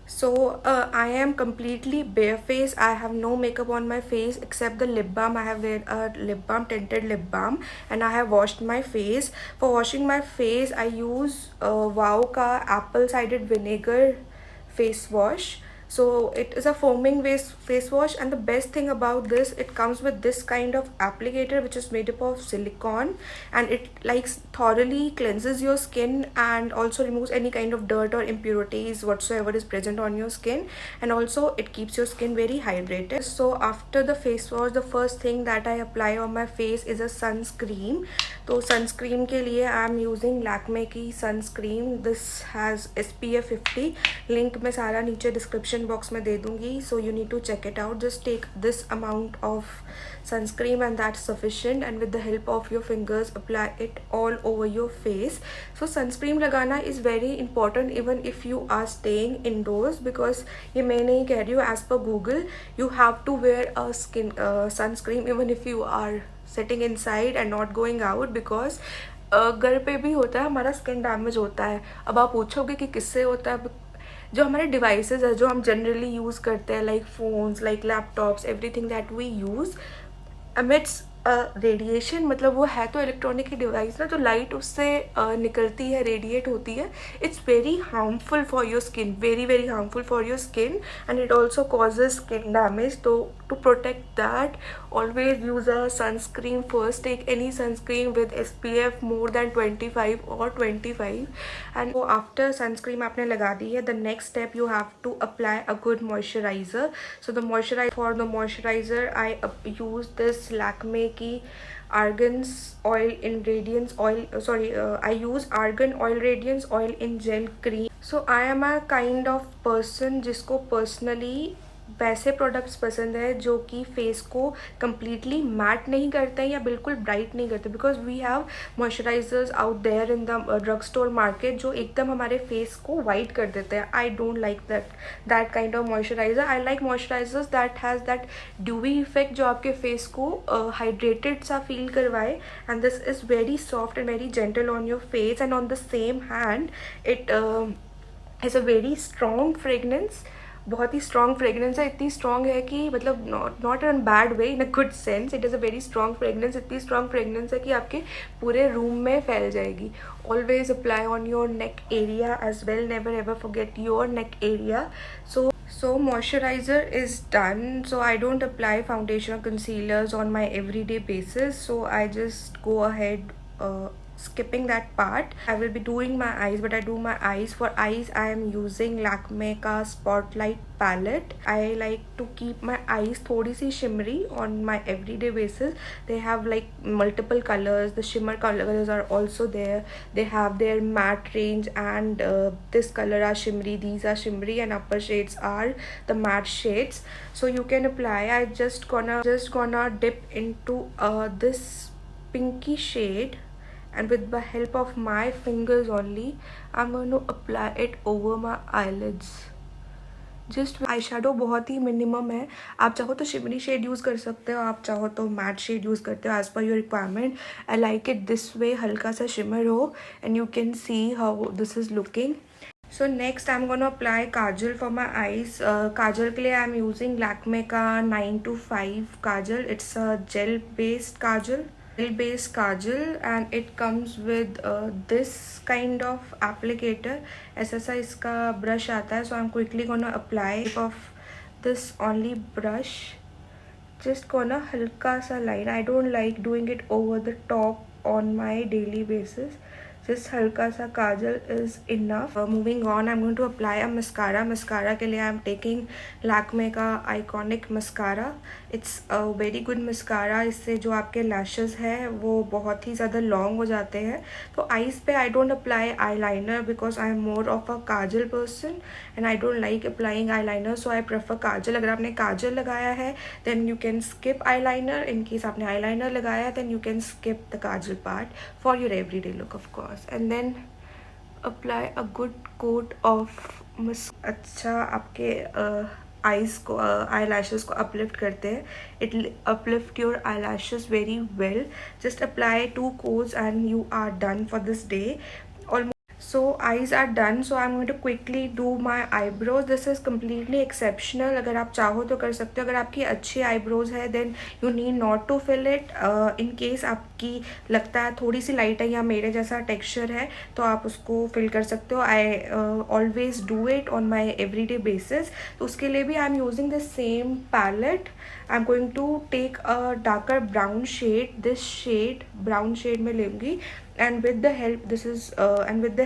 I am completely barefaced. I have no makeup on my face except the lip balm. I have wear a lip balm, tinted lip balm, and I have washed my face. For washing my face, I use Wow ka apple cider vinegar face wash. So it is a foaming face wash, and the best thing about this, it comes with this kind of applicator which is made up of silicone, and it like thoroughly cleanses your skin and also removes any kind of dirt or impurities whatsoever is present on your skin, and also it keeps your skin very hydrated. So after the face wash, the first thing that I apply on my face is a sunscreen. तो sunscreen के लिए I am using Lakme की sunscreen. This has SPF 50. Link मैं सारा नीचे description box में दे दूँगी, so you need to check it out. Just take this amount of sunscreen and that's sufficient, and with the help of your fingers apply it all over your face. So sunscreen लगाना is very important even if you are staying indoors, because ये मैं नहीं कह रही हूँ, as per Google you have to wear a sunscreen even if you are sitting inside and not going out, because घर पे भी होता है हमारा स्किन डैमेज होता है. अब आप पूछोगे कि किससे होता है. जो हमारे डिवाइसेस है जो हम जनरली यूज़ करते हैं, like phones, like laptops, everything that we use emits radiation, मतलब वो है तो इलेक्ट्रॉनिक की डिवाइस ना, जो लाइट उससे निकलती है, रेडिएट होती है. It's very harmful for your skin, very very harmful for your skin, and it also causes skin damage. तो to protect that, always use a sunscreen first. Take any sunscreen with SPF more than 25 or 25. And so after sunscreen आपने लगा दी है, the next step you have to apply a good moisturizer. So the moisturizer, for the moisturizer I use this Lakme की argan's oil in radiance oil, I use argan oil radiance oil in gel cream. So I am a kind of person जिसको personally वैसे products पसंद है जो कि face को completely mat नहीं करते हैं या बिल्कुल ब्राइट नहीं करते, because we have moisturisers out there in the drug store market जो एकदम हमारे फेस को वाइट कर देते हैं. I don't like that kind of moisturiser. I like moisturisers that has that dewy effect जो आपके फेस को हाइड्रेटेड सा फील करवाए, and this is very soft and very gentle on your face, and on the same hand it has a very strong fragrance. बहुत ही strong fragrance है, इतनी strong है कि मतलब not in bad way, in a good sense. It is a very strong fragrance. इतनी strong fragrance है कि आपके पूरे रूम में फैल जाएगी. Always apply on your neck area as well. Never ever forget your neck area. So moisturizer is done. So I don't apply foundation or concealers on my everyday basis. So I just go ahead skipping that part. I will be doing my eyes, but I do my eyes. For eyes I am using Lakme ka Spotlight palette. I like to keep my eyes थोड़ी सी shimmery on my everyday basis. They have like multiple colors. The shimmer colors are also there. They have their matte range, and this color are shimmery, these are shimmery, and upper shades are the matte shades. So you can apply. I just gonna dip into this pinky shade, and with the help of my fingers only I'm going to apply it over my eyelids. Just eye shadow बहुत ही minimum है. आप चाहो तो shimmery shade use कर सकते हो, आप चाहो तो मैट शेड यूज़ करते हो, as per your requirement. I like it this way, हल्का सा शिमर हो, and you can see how this is looking. So next I'm gonna apply kajal for my eyes. Kajal के लिए आई एम यूजिंग लैक्मे का 925 kajal. It's a gel based kajal, and it comes with this kind of applicator. ऐसा सा इसका brush आता है. So I'm quickly gonna apply of this only brush. Just gonna हल्का सा line. I don't like doing it over the top on my daily basis. Just हल्का सा काजल is enough. Moving on, I'm going to apply a mascara. Mascara के लिए I'm taking Lakme का Iconic Mascara. It's a very good mascara. इससे जो आपके lashes है वो बहुत ही ज़्यादा long हो जाते हैं. तो eyes पे I don't apply eyeliner because I am more of a Kajal person and I don't like applying eyeliner, so I prefer काजल. अगर आपने काजल लगाया है then you can skip eyeliner. In case आपने eyeliner लगाया है then you can skip the Kajal part for your everyday look of course. And then apply a good coat of अच्छा आपके eyes को आई लैशेज़ को अपलिफ्ट करते हैं. It uplift your I lashes very well. Just apply 2 coats and you are done for this day. So eyes are done, so I'm going to quickly do my eyebrows. This is completely exceptional. अगर आप चाहो तो कर सकते हो. अगर आपकी अच्छी eyebrows है then you need not to fill it. In case आपकी लगता है थोड़ी सी लाइट है या मेरे जैसा टेक्सचर है तो आप उसको फिल कर सकते हो. I always do it on my everyday basis. तो उसके लिए भी I'm using the same palette. I'm going to take a darker brown shade. This shade brown shade में लूँगी, and with the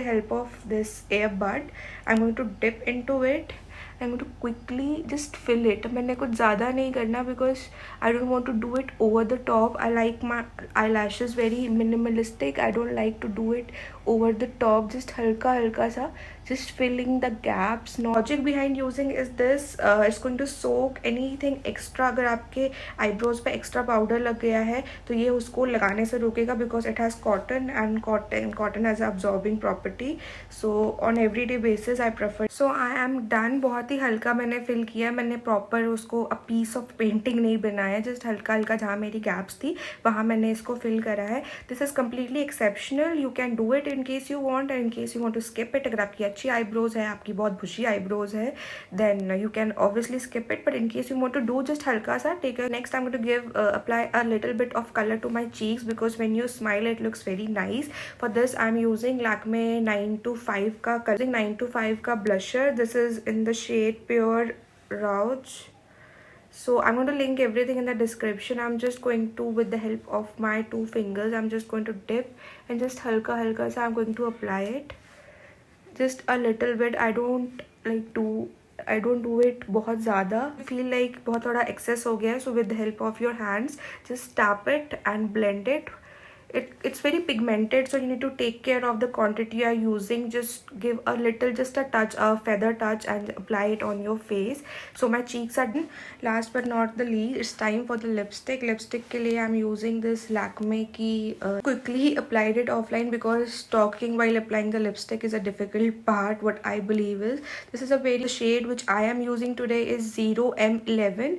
help of this earbud I'm going to dip into it. I'm going to quickly just fill it. मैंने कुछ ज़्यादा नहीं करना because I don't want to do it over the top. I like my eyelashes very minimalistic. I don't like to do it over the top. Just हल्का हल्का सा, just filling the gaps. Logic behind using is this. It's going to soak anything extra. अगर आपके eyebrows पे extra powder लग गया है तो ये उसको लगाने से रोकेगा because it has cotton, and cotton has absorbing property. So on everyday basis I prefer. So I am done. बहुत ही हल्का मैंने फिल किया. मैंने प्रॉपर उसको अ पीस ऑफ पेंटिंग नहीं बनाया. जस्ट हल्का हल्का जहाँ मेरी गैप्स थी वहाँ मैंने इसको फिल करा है. This is completely exceptional. You can do it in case you want, and in case you want to skip it. अगर आपकी अच्छी आईब्रोज है, आपकी बहुत बुशी आईब्रोज है, then you can obviously skip it. But in case you want to do just हल्का सा take. Next I am going to give apply a little bit of colour to my cheeks because when you smile it looks very nice. For this I am using Lakme 925 का 925 का blusher. This is in the shade Pure Rouge. So I'm going to link everything in the description. I'm just going to, with the help of my 2 fingers, I'm just going to dip and just halka halka sa I'm going to apply it. Just a little bit. I don't do it बहुत ज़्यादा. Feel like बहुत थोड़ा excess हो गया है. So with the help of your hands, just tap it and blend it. It's very pigmented, so you need to take care of the quantity you are using. Just give a little, just a touch, a feather touch, and apply it on your face. So my cheeks are done. Last but not the least, it's time for the lipstick. Lipstick के लिए I'm using this Lakme की. Quickly applied it offline because talking while applying the lipstick is a difficult part. What I believe is this is a very shade which I am using today is 0M11.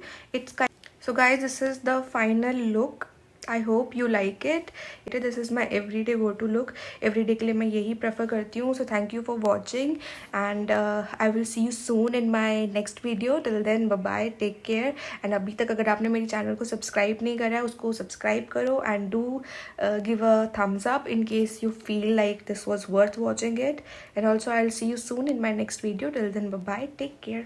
So guys, this is the final look. I hope you like it. This is my everyday go-to look. Everyday के लिए मैं यही prefer करती हूँ. So thank you for watching, and I will see you soon in my next video. Till then, bye bye. Take care. And अभी तक अगर आपने मेरे चैनल को सब्सक्राइब नहीं करा है उसको सब्सक्राइब करो, and do give a thumbs up in case you feel like this was worth watching it. And also I'll see you soon in my next video. Till then, bye bye. Take care.